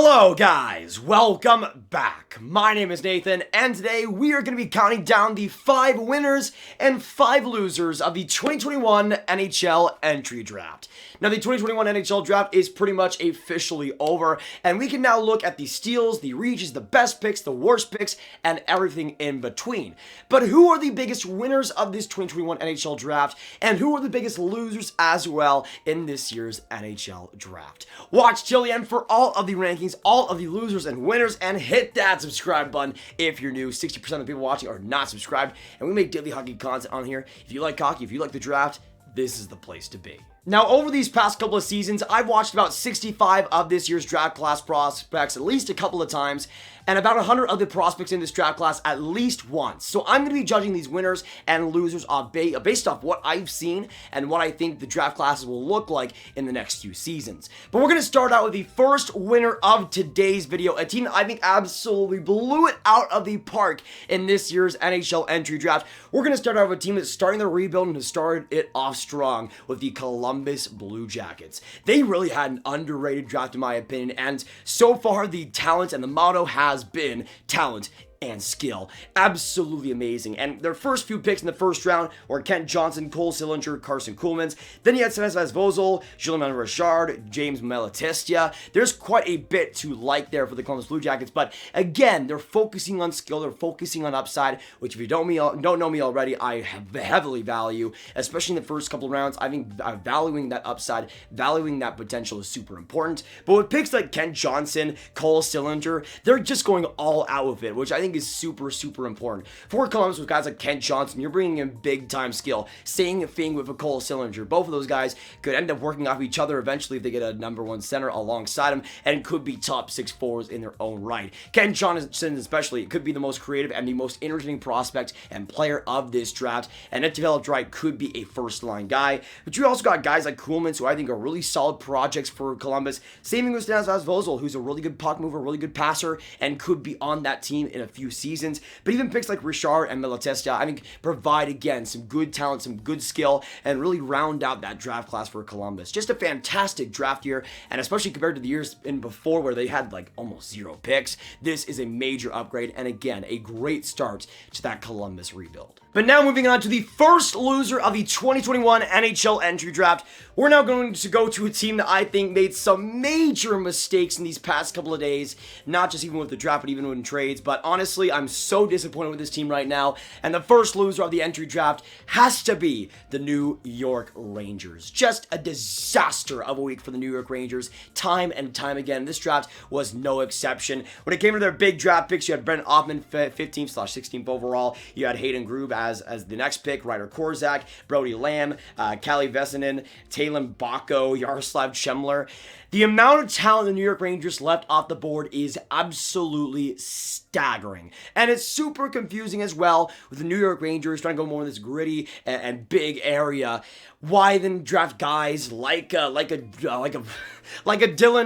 Hello guys, welcome back. My name is Nathan, and today we are going to be counting down the 5 winners and 5 losers of the 2021 NHL entry draft. Now the 2021 NHL draft is pretty much officially over, and we can now look at the steals, the reaches, the best picks, the worst picks, and everything in between. But who are the biggest winners of this 2021 NHL draft, and who are the biggest losers as well in this year's NHL draft? Watch till the end for all of the rankings, all of the losers and winners, and hit that subscribe button if you're new. 60% of the people watching are not subscribed, and we make daily hockey content on here. If you like hockey, if you like the draft, this is the place to be. Now, over these past couple of seasons, I've watched about 65 of this year's draft class prospects at least a couple of times, and about 100 of the prospects in this draft class at least once. So I'm going to be judging these winners and losers based off what I've seen and what I think the draft classes will look like in the next few seasons. But we're going to start out with the first winner of today's video, a team that I think absolutely blew it out of the park in this year's NHL entry draft. We're going to start out with a team that's starting their rebuild and has started it off strong with the Columbus Blue Jackets. They really had an underrated draft in my opinion, and so far the talent and the motto has been talent and skill. Absolutely amazing. And their first few picks in the first round were Kent Johnson, Cole Sillinger, Carson Kuhlmans. Then you had Stanislas Vozol, Julien Richard, James Malatestia. There's quite a bit to like there for the Columbus Blue Jackets, but again, they're focusing on skill, they're focusing on upside, which if you don't know me already, I heavily value, especially in the first couple of rounds. I think valuing that upside, valuing that potential is super important. But with picks like Kent Johnson, Cole Sillinger, they're just going all out with it, which I think is super important. For Columbus, with guys like Kent Johnson, you're bringing in big time skill. Same thing with a Cole Sillinger. Both of those guys could end up working off each other eventually if they get a number 1 center alongside him, and could be top 6 forwards in their own right. Kent Johnson especially could be the most creative and the most entertaining prospect and player of this draft, and if developed right, could be a first line guy. But you also got guys like Kuhlmans, who I think are really solid projects for Columbus. Same thing with Stanislas Vozol, who's a really good puck mover, really good passer, and could be on that team in a few seasons. But even picks like Richard and Malatestia, I think, provide again some good talent, some good skill, and really round out that draft class for Columbus. Just a fantastic draft year, and especially compared to the years in before where they had like almost 0 picks, this is a major upgrade, and again, a great start to that Columbus rebuild. But now moving on to the first loser of the 2021 NHL entry draft, we're now going to go to a team that I think made some major mistakes in these past couple of days, not just even with the draft, but even in trades. But honestly, I'm so disappointed with this team right now, and the first loser of the entry draft has to be the New York Rangers. Just a disaster of a week for the New York Rangers, time and time again. This draft was no exception. When it came to their big draft picks, you had Brent Offman, 15th/16th overall. You had Hayden Grube as the next pick, Ryder Korzak, Brody Lamb, Kalle Vesinen, Talon Bacco, Yaroslav Chemler. The amount of talent the New York Rangers left off the board is absolutely staggering. And it's super confusing as well with the New York Rangers trying to go more in this gritty and big area. Why then draft guys like a Dylan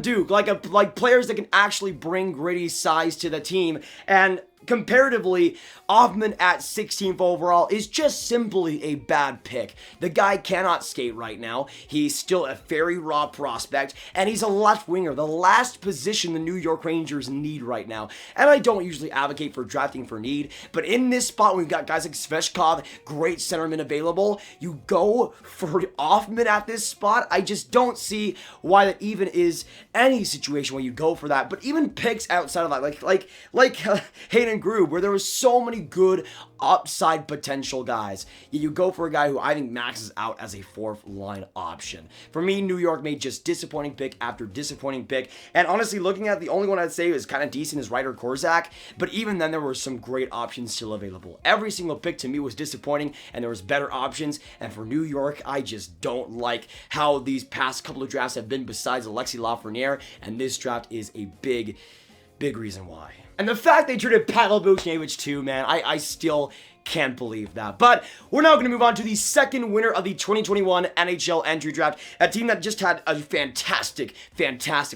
Duke, like players that can actually bring gritty size to the team? And comparatively, Offman at 16th overall is just simply a bad pick. The guy cannot skate right now. He's still a very raw prospect, and he's a left winger, the last position the New York Rangers need right now. And I don't usually advocate for drafting for need, but in this spot, we've got guys like Svechkov, great centerman available. You go for Offman at this spot. I just don't see why that even is any situation where you go for that. But even picks outside of that, like Hayden Grube, where there was so many good upside potential guys, you go for a guy who I think maxes out as a 4th line option. For me, New York made just disappointing pick after disappointing pick, and honestly, looking at the only one I'd say is kind of decent is Ryder Korzak, but even then there were some great options still available. Every single pick to me was disappointing, and there was better options, and for New York, I just don't like how these past couple of drafts have been besides Alexis Lafreniere, and this draft is a big reason why. And the fact they traded Pavel Buchnevich too, man, I still Can't believe that. But we're now going to move on to the second winner of the 2021 NHL entry draft, a team that just had a fantastic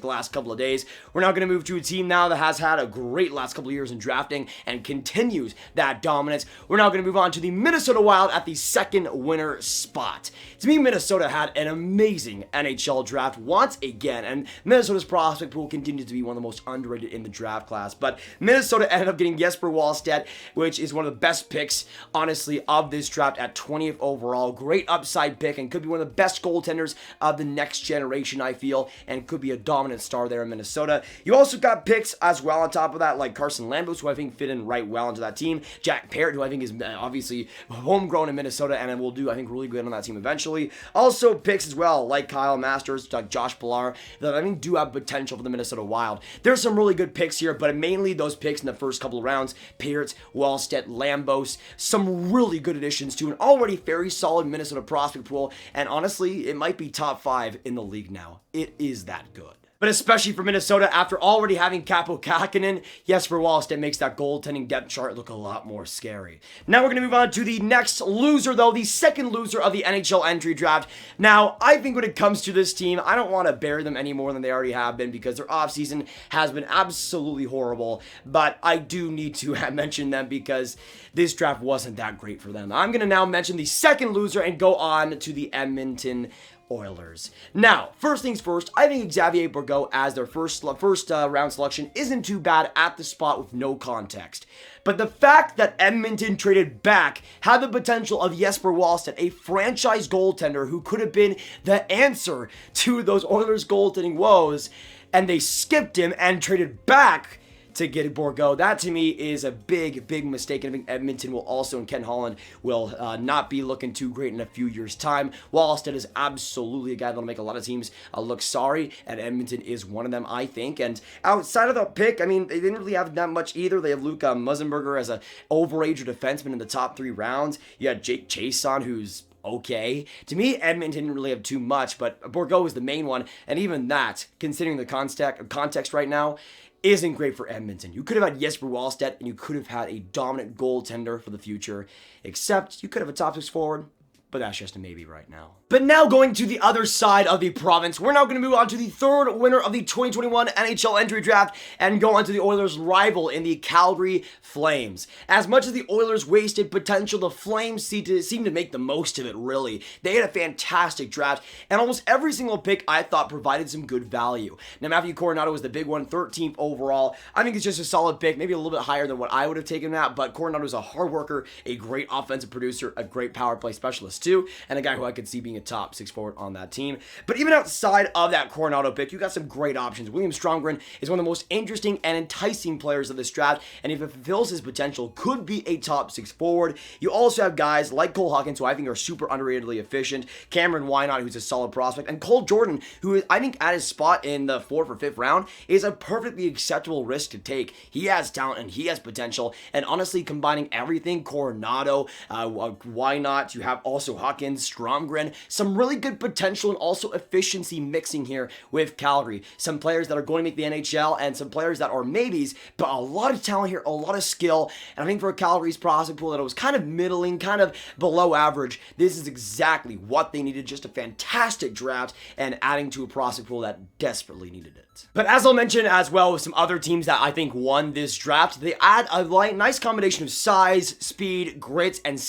last couple of days. We're now going to move to a team now that has had a great last couple of years in drafting and continues that dominance. We're now going to move on to the Minnesota Wild at the second winner spot. To me, Minnesota had an amazing NHL draft once again, and Minnesota's prospect pool continues to be one of the most underrated in the draft class. But Minnesota ended up getting Jesper Wallstedt, which is one of the best picks, honestly, of this draft at 20th overall. Great upside pick and could be one of the best goaltenders of the next generation, I feel, and could be a dominant star there in Minnesota. You also got picks as well on top of that, like Carson Lambos, who I think fit in right well into that team. Jack Parrott, who I think is obviously homegrown in Minnesota and will do, I think, really good on that team eventually. Also picks as well, like Kyle Masters, like Josh Pilar, that I think do have potential for the Minnesota Wild. There's some really good picks here, but mainly those picks in the first couple of rounds: Parrott, Wallstedt, Lambos, some really good additions to an already very solid Minnesota prospect pool, and honestly, it might be top 5 in the league now. It is that good. But especially for Minnesota, after already having Kaapo Kähkönen, Jesper Wallstedt makes that goaltending depth chart look a lot more scary. Now we're going to move on to the next loser, though, the second loser of the NHL entry draft. Now, I think when it comes to this team, I don't want to bury them any more than they already have been because their offseason has been absolutely horrible. But I do need to mention them because this draft wasn't that great for them. I'm going to now mention the second loser and go on to the Edmonton Oilers. Now, first things first, I think Xavier Bourgault as their first round selection isn't too bad at the spot with no context. But the fact that Edmonton traded back had the potential of Jesper Wallstedt, a franchise goaltender who could have been the answer to those Oilers goaltending woes, and they skipped him and traded back to get Bourgault. That to me is a big mistake, and I think Edmonton will also, and Ken Holland will not be looking too great in a few years' time. Wallstedt is absolutely a guy that'll make a lot of teams look sorry, and Edmonton is one of them, I think. And outside of the pick, I mean, they didn't really have that much either. They have Luca Musenberger as an overage defenseman in the top 3 rounds. You had Jake Chason, who's okay. To me, Edmonton didn't really have too much, but Bourgault was the main one, and even that, considering the context right now, isn't great for Edmonton. You could have had Jesper Wallstedt, and you could have had a dominant goaltender for the future, except you could have a top 6 forward, but that's just a maybe right now. But now going to the other side of the province, we're now going to move on to the third winner of the 2021 NHL entry draft and go on to the Oilers' rival in the Calgary Flames. As much as the Oilers wasted potential, the Flames seem to make the most of it, really. They had a fantastic draft, and almost every single pick I thought provided some good value. Now, Matthew Coronato was the big one, 13th overall. I think it's just a solid pick, maybe a little bit higher than what I would have taken that, but Coronato is a hard worker, a great offensive producer, a great power play specialist too, and a guy who I could see being a top 6 forward on that team. But even outside of that Coronado pick, you got some great options. William Stromgren is one of the most interesting and enticing players of this draft, and if it fulfills his potential, could be a top 6 forward. You also have guys like Cole Hawkins, who I think are super underratedly efficient, Cameron Wynot, who's a solid prospect, and Cole Jordan, who I think at his spot in the 4th or 5th round is a perfectly acceptable risk to take. He has talent and he has potential, and honestly, combining everything, Coronado, Wynot, you have also Hawkins, Stromgren, some really good potential and also efficiency mixing here with Calgary. Some players that are going to make the NHL and some players that are maybes, but a lot of talent here, a lot of skill. And I think for Calgary's prospect pool that it was kind of middling, kind of below average, this is exactly what they needed. Just a fantastic draft and adding to a prospect pool that desperately needed it. But as I'll mention as well with some other teams that I think won this draft, they add a nice combination of size, speed, grit, and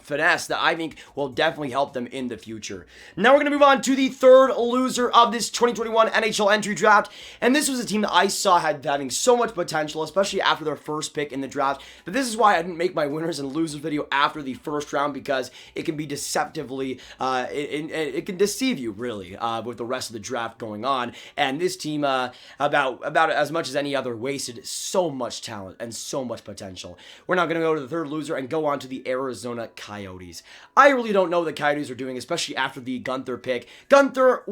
finesse that I think will definitely help them in the future. Now we're going to move on to the third loser of this 2021 NHL entry draft, and this was a team that I saw having so much potential, especially after their first pick in the draft. But this is why I didn't make my winners and losers video after the first round, because it can be deceptively, it can deceive you really with the rest of the draft going on. And this team, about as much as any other, wasted so much talent and so much potential. We're now going to go to the third loser and go on to the Arizona Coyotes. I really don't know what the Coyotes are doing, especially after the Guenther pick. Guenther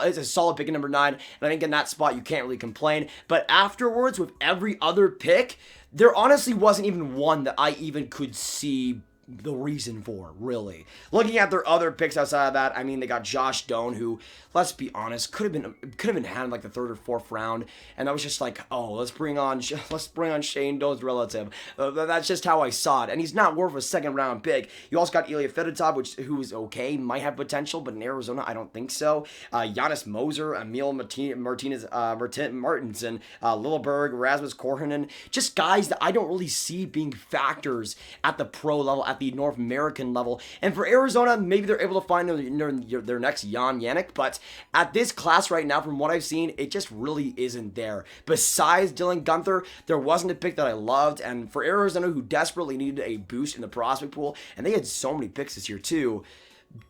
is a solid pick at number 9, and I think in that spot you can't really complain. But afterwards, with every other pick, there honestly wasn't even one that I even could see the reason for, really. Looking at their other picks outside of that, I mean, they got Josh Doan, who, let's be honest, could have been had in like the 3rd or 4th round, and I was just like, oh, let's bring on Shane Doan's relative. That's just how I saw it, and he's not worth a 2nd round pick. You also got Ilya Fedotov, who is okay, might have potential, but in Arizona, I don't think so. Giannis Moser, Emil Martinez, Martinson, Lilleberg, Rasmus Korhonen, just guys that I don't really see being factors at the pro level, at the North American level. And for Arizona, maybe they're able to find their next Jan Yannick, but at this class right now, from what I've seen, it just really isn't there. Besides Dylan Guenther, there wasn't a pick that I loved, and for Arizona, who desperately needed a boost in the prospect pool, and they had so many picks this year too,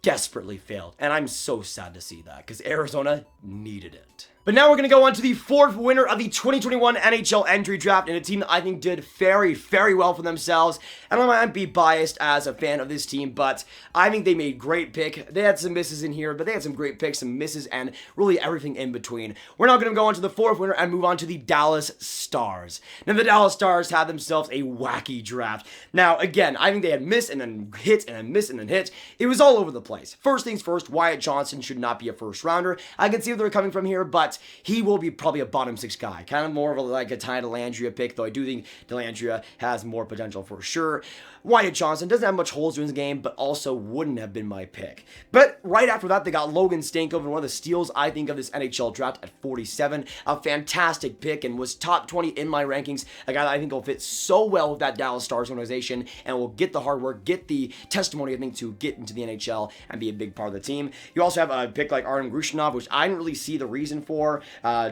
desperately failed. And I'm so sad to see that, because Arizona needed it. But now we're going to go on to the 4th winner of the 2021 NHL entry draft, and a team that I think did very, very well for themselves. And I might be biased as a fan of this team, but I think they made great pick. They had some misses in here, but they had some great picks, some misses, and really everything in between. We're now going to go on to the 4th winner and move on to the Dallas Stars. Now, the Dallas Stars had themselves a wacky draft. Now, again, I think they had missed and then hit and then missed and then hit. It was all over the place. First things first, Wyatt Johnston should not be a 1st rounder. I can see where they're coming from here, but he will be probably a bottom 6 guy. Kind of more of like a Ty Dellandrea pick, though I do think Dellandrea has more potential for sure. Wyatt Johnston doesn't have much holes in his game, but also wouldn't have been my pick. But right after that, they got Logan Stankoven, one of the steals, I think, of this NHL draft at 47. A fantastic pick and was top 20 in my rankings. A guy that I think will fit so well with that Dallas Stars organization and will get the hard work, get the testimony, I think, to get into the NHL and be a big part of the team. You also have a pick like Artem Grushinov, which I didn't really see the reason for.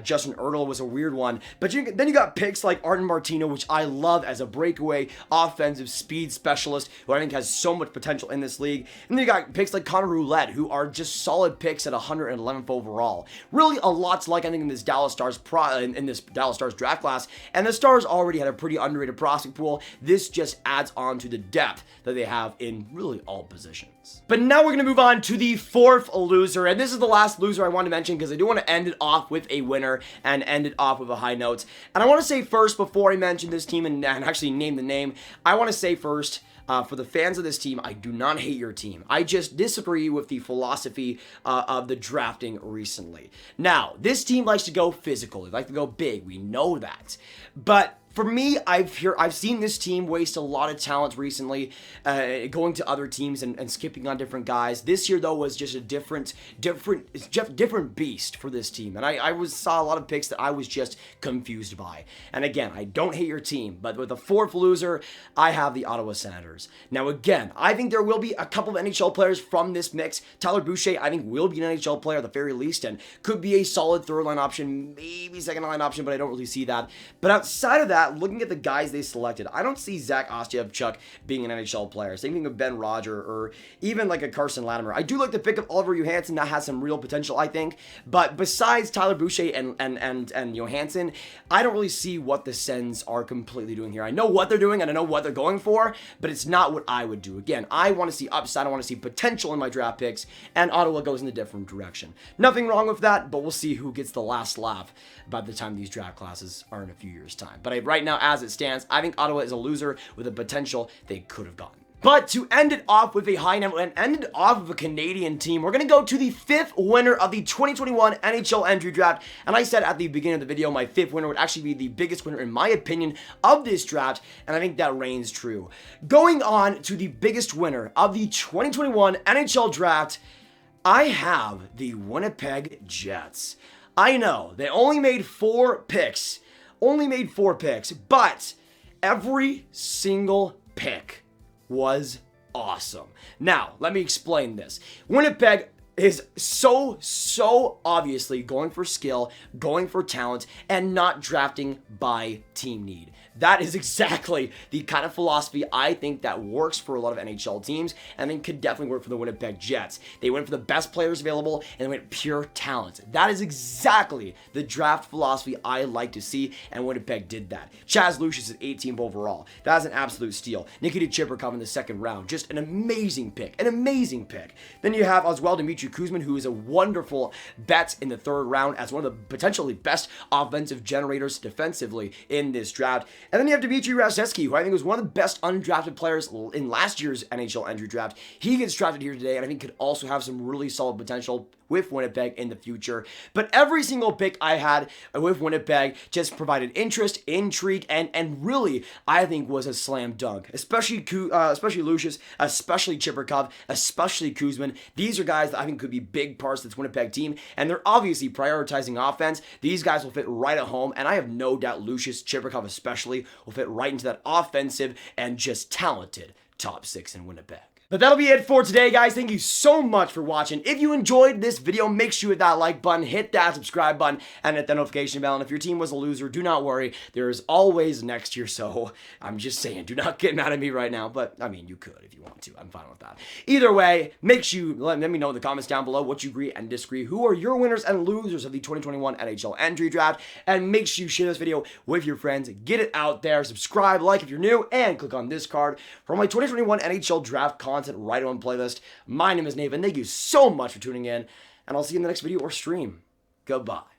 Justin Ertl was a weird one. But then you got picks like Artem Martino, which I love as a breakaway offensive speed specialist, who I think has so much potential in this league. And then you got picks like Connor Roulette, who are just solid picks at 111th overall. Really a lot to like, I think, in this Dallas Stars draft class. And the Stars already had a pretty underrated prospect pool. This just adds on to the depth that they have in really all positions. But now we're going to move on to the 4th loser, and this is the last loser I want to mention because I do want to end it off with a winner and end it off with a high note. And I want to say first, before I mention this team and actually name the name, I want to say first, for the fans of this team, I do not hate your team. I just disagree with the philosophy of the drafting recently. Now, this team likes to go physical. They like to go big. We know that. But for me, I've seen this team waste a lot of talent recently, going to other teams and skipping on different guys. This year, though, was just a different beast for this team. And I saw a lot of picks that I was just confused by. And again, I don't hate your team, but with the 4th loser, I have the Ottawa Senators. Now, again, I think there will be a couple of NHL players from this mix. Tyler Boucher, I think, will be an NHL player at the very least and could be a solid 3rd line option, maybe 2nd line option, but I don't really see that. But outside of that, looking at the guys they selected, I don't see Zach Ostiavchuk being an NHL player. Same thing with Ben Roger or even like a Carson Latimer. I do like the pick of Oliver Johansson. That has some real potential, I think. But besides Tyler Boucher and Johansson, I don't really see what the Sens are completely doing here. I know what they're doing and I know what they're going for, but it's not what I would do. Again, I want to see upside. I want to see potential in my draft picks, and Ottawa goes in a different direction. Nothing wrong with that, but we'll see who gets the last laugh by the time these draft classes are in a few years' time. But right now, as it stands, I think Ottawa is a loser with a potential they could have gotten. But to end it off with a high note and end it off with a Canadian team, we're going to go to the 5th winner of the 2021 NHL entry draft. And I said at the beginning of the video, my 5th winner would actually be the biggest winner, in my opinion, of this draft. And I think that reigns true. Going on to the biggest winner of the 2021 NHL draft, I have the Winnipeg Jets. I know, they only made 4 picks. But every single pick was awesome. Now, let me explain this. Winnipeg is so obviously going for skill, going for talent, and not drafting by team need. That is exactly the kind of philosophy I think that works for a lot of NHL teams, and then could definitely work for the Winnipeg Jets. They went for the best players available, and they went pure talent. That is exactly the draft philosophy I like to see, and Winnipeg did that. Chaz Lucius at 18th overall. That is an absolute steal. Nikita Chibrikov in the 2nd round. Just an amazing pick. Then you have as well Dmitry Matthew Kuzmin, who is a wonderful bet in the third round as one of the potentially best offensive generators defensively in this draft. And then you have Dmitry Razetsky, who I think was one of the best undrafted players in last year's NHL entry draft. He gets drafted here today, and I think could also have some really solid potential with Winnipeg in the future. But every single pick I had with Winnipeg just provided interest, intrigue, and really, I think was a slam dunk. Especially Lucius, especially Chibrikov, especially Kuzmin. These are guys that I think could be big parts of this Winnipeg team, and they're obviously prioritizing offense. These guys will fit right at home, and I have no doubt Lucius, Chibrikov especially, will fit right into that offensive and just talented top six in Winnipeg. But that'll be it for today, guys. Thank you so much for watching. If you enjoyed this video, make sure you hit that like button, hit that subscribe button, and hit that notification bell. And if your team was a loser, do not worry. There is always next year, so I'm just saying, do not get mad at me right now. But, I mean, you could if you want to. I'm fine with that. Either way, make sure you let me know in the comments down below what you agree and disagree. Who are your winners and losers of the 2021 NHL entry draft? And make sure you share this video with your friends. Get it out there. Subscribe, like if you're new, and click on this card for my 2021 NHL draft content right on playlist. My name is Nathan. Thank you so much for tuning in, and I'll see you in the next video or stream. Goodbye.